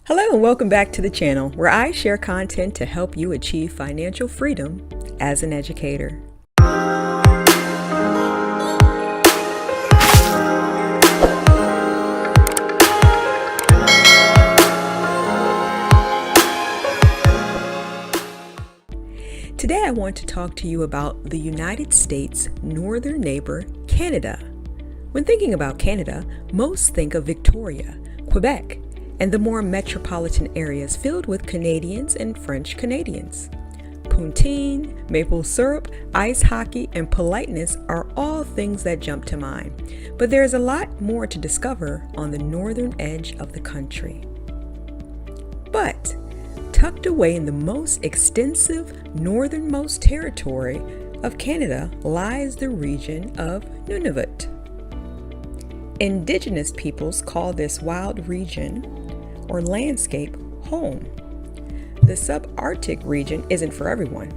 Hello and welcome back to the channel where I share content to help you achieve financial freedom as an educator. Today I want to talk to you about the United States' northern neighbor, Canada. When thinking about Canada, most think of Victoria, Quebec, and the more metropolitan areas filled with Canadians and French Canadians. Poutine, maple syrup, ice hockey, and politeness are all things that jump to mind, but there is a lot more to discover on the northern edge of the country. But tucked away in the most extensive northernmost territory of Canada lies the region of Nunavut. Indigenous peoples call this wild region or landscape home. The subarctic region isn't for everyone,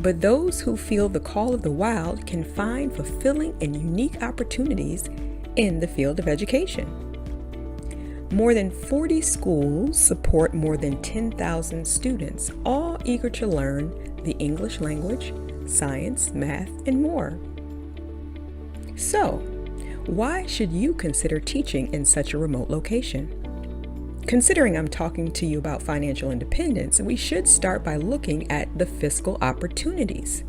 but those who feel the call of the wild can find fulfilling and unique opportunities in the field of education. More than 40 schools support more than 10,000 students, all eager to learn the English language, science, math, and more. So, why should you consider teaching in such a remote location? Considering I'm talking to you about financial independence, we should start by looking at the fiscal opportunities.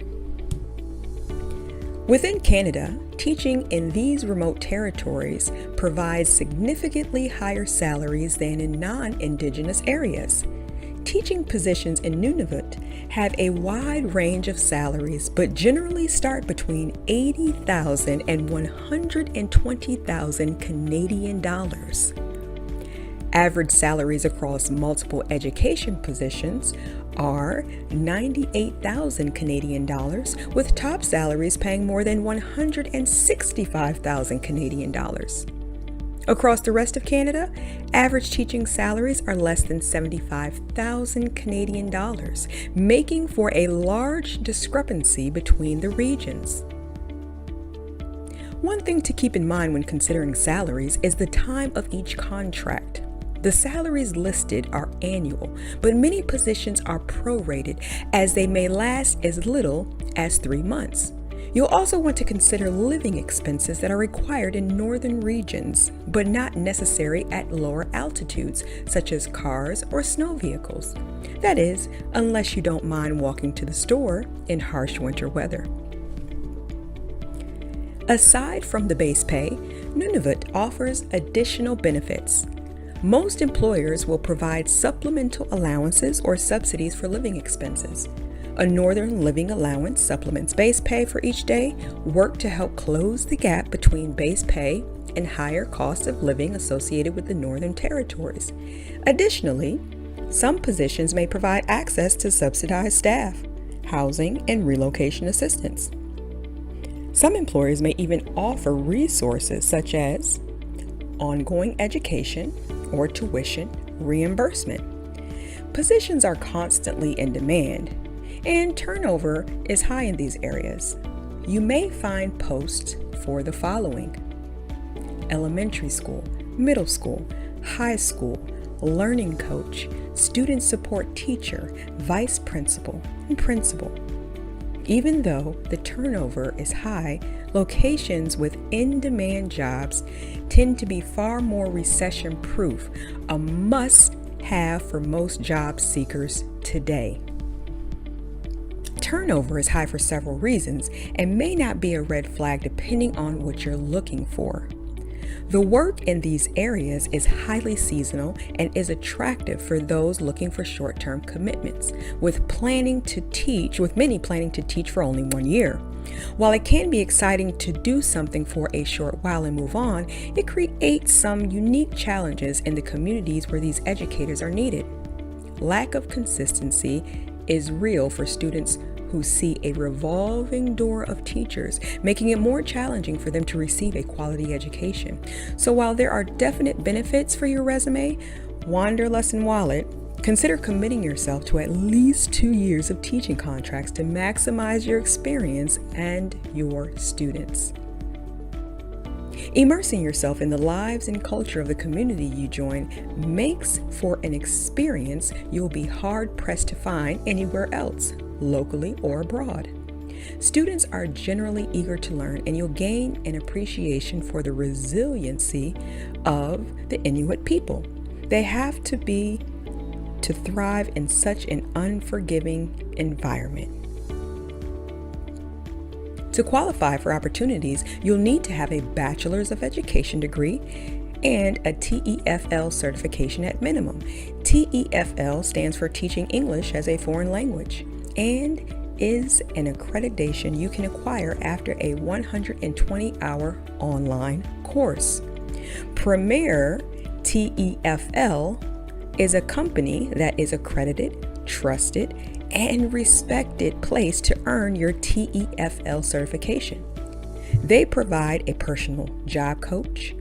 Within Canada, teaching in these remote territories provides significantly higher salaries than in non-Indigenous areas. Teaching positions in Nunavut have a wide range of salaries, but generally start between $80,000 and $120,000 Canadian dollars. Average salaries across multiple education positions are $98,000 Canadian dollars, with top salaries paying more than $165,000 Canadian dollars. Across the rest of Canada, average teaching salaries are less than $75,000 Canadian dollars, making for a large discrepancy between the regions. One thing to keep in mind when considering salaries is the time of each contract. The salaries listed are annual, but many positions are prorated as they may last as little as 3 months. You'll also want to consider living expenses that are required in northern regions, but not necessary at lower altitudes, such as cars or snow vehicles. That is, unless you don't mind walking to the store in harsh winter weather. Aside from the base pay, Nunavut offers additional benefits. Most employers will provide supplemental allowances or subsidies for living expenses. A Northern Living Allowance supplements base pay for each day, work to help close the gap between base pay and higher cost of living associated with the Northern Territories. Additionally, some positions may provide access to subsidized staff, housing, and relocation assistance. Some employers may even offer resources such as ongoing education or tuition reimbursement. Positions are constantly in demand, and turnover is high in these areas. You may find posts for the following: elementary school, middle school, high school, learning coach, student support teacher, vice principal, and principal. Even though the turnover is high, locations with in-demand jobs tend to be far more recession-proof, a must-have for most job seekers today. Turnover is high for several reasons and may not be a red flag depending on what you're looking for. The work in these areas is highly seasonal and is attractive for those looking for short-term commitments, with many planning to teach for only 1 year. While it can be exciting to do something for a short while and move on, it creates some unique challenges in the communities where these educators are needed. Lack of consistency is real for students who see a revolving door of teachers, making it more challenging for them to receive a quality education. So while there are definite benefits for your resume, Wanderlust and Wallet, consider committing yourself to at least 2 years of teaching contracts to maximize your experience and your students. Immersing yourself in the lives and culture of the community you join makes for an experience you'll be hard-pressed to find anywhere else, locally or abroad. Students are generally eager to learn, and you'll gain an appreciation for the resiliency of the Inuit people. They have to be to thrive in such an unforgiving environment. To qualify for opportunities, you'll need to have a Bachelor's of Education degree and a TEFL certification at minimum. TEFL stands for Teaching English as a Foreign Language and is an accreditation you can acquire after a 120-hour online course. Premier TEFL is a company that is accredited, trusted, and respected place to earn your TEFL certification. They provide a personal job coach,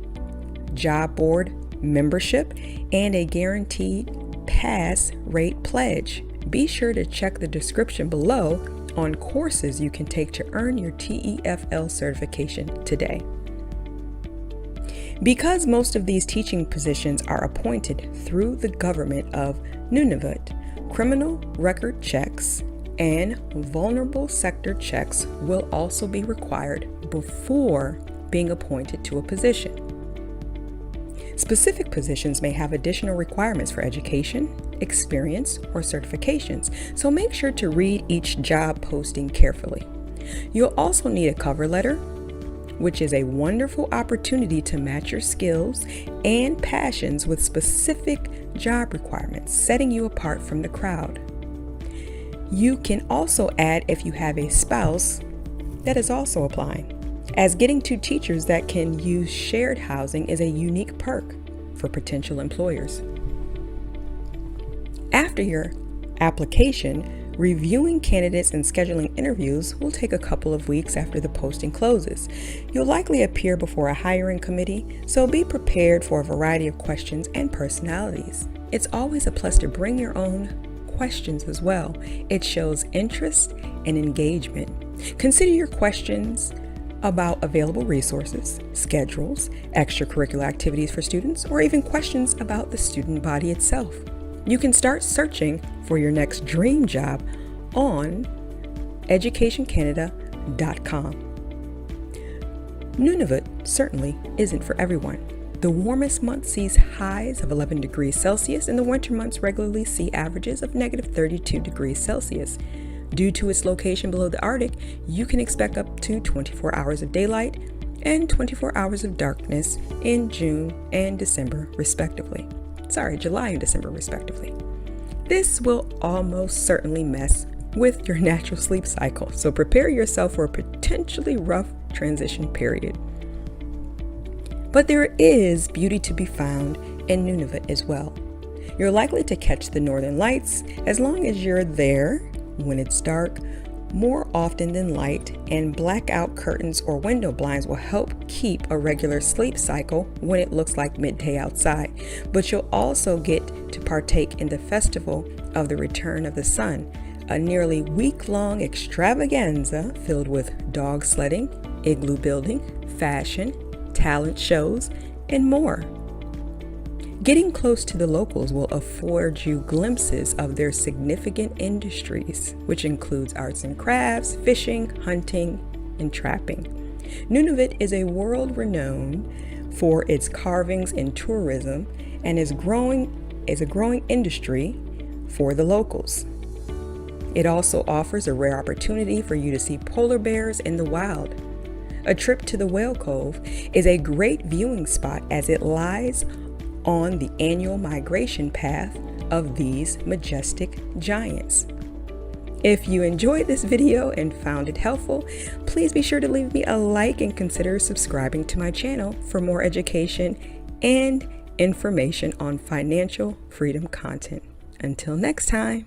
job board membership, and a guaranteed pass rate pledge. Be sure to check the description below on courses you can take to earn your TEFL certification today. Because most of these teaching positions are appointed through the government of Nunavut, criminal record checks and vulnerable sector checks will also be required before being appointed to a position. Specific positions may have additional requirements for education, experience, or certifications, so make sure to read each job posting carefully. You'll also need a cover letter, which is a wonderful opportunity to match your skills and passions with specific job requirements, setting you apart from the crowd. You can also add if you have a spouse that is also applying, as getting two teachers that can use shared housing is a unique perk for potential employers. After your application, reviewing candidates and scheduling interviews will take a couple of weeks after the posting closes. You'll likely appear before a hiring committee, so be prepared for a variety of questions and personalities. It's always a plus to bring your own questions as well. It shows interest and engagement. Consider your questions about available resources, schedules, extracurricular activities for students, or even questions about the student body itself. You can start searching for your next dream job on educationcanada.com. Nunavut certainly isn't for everyone. The warmest month sees highs of 11 degrees Celsius, and the winter months regularly see averages of -32 degrees Celsius. Due to its location below the Arctic, you can expect up to 24 hours of daylight and 24 hours of darkness in June and December, respectively. July and December, respectively. This will almost certainly mess with your natural sleep cycle, so prepare yourself for a potentially rough transition period. But there is beauty to be found in Nunavut as well. You're likely to catch the northern lights as long as you're there when it's dark more often than light, and blackout curtains or window blinds will help keep a regular sleep cycle when it looks like midday outside. But you'll also get to partake in the Festival of the Return of the Sun, a nearly week-long extravaganza filled with dog sledding, igloo building, fashion, talent shows, and more. Getting close to the locals will afford you glimpses of their significant industries, which includes arts and crafts, fishing, hunting, and trapping. Nunavut is a world renowned for its carvings and tourism, and is a growing industry for the locals. It also offers a rare opportunity for you to see polar bears in the wild. A trip to the Whale Cove is a great viewing spot as it lies on the annual migration path of these majestic giants. If you enjoyed this video and found it helpful, please be sure to leave me a like and consider subscribing to my channel for more education and information on financial freedom content. Until next time.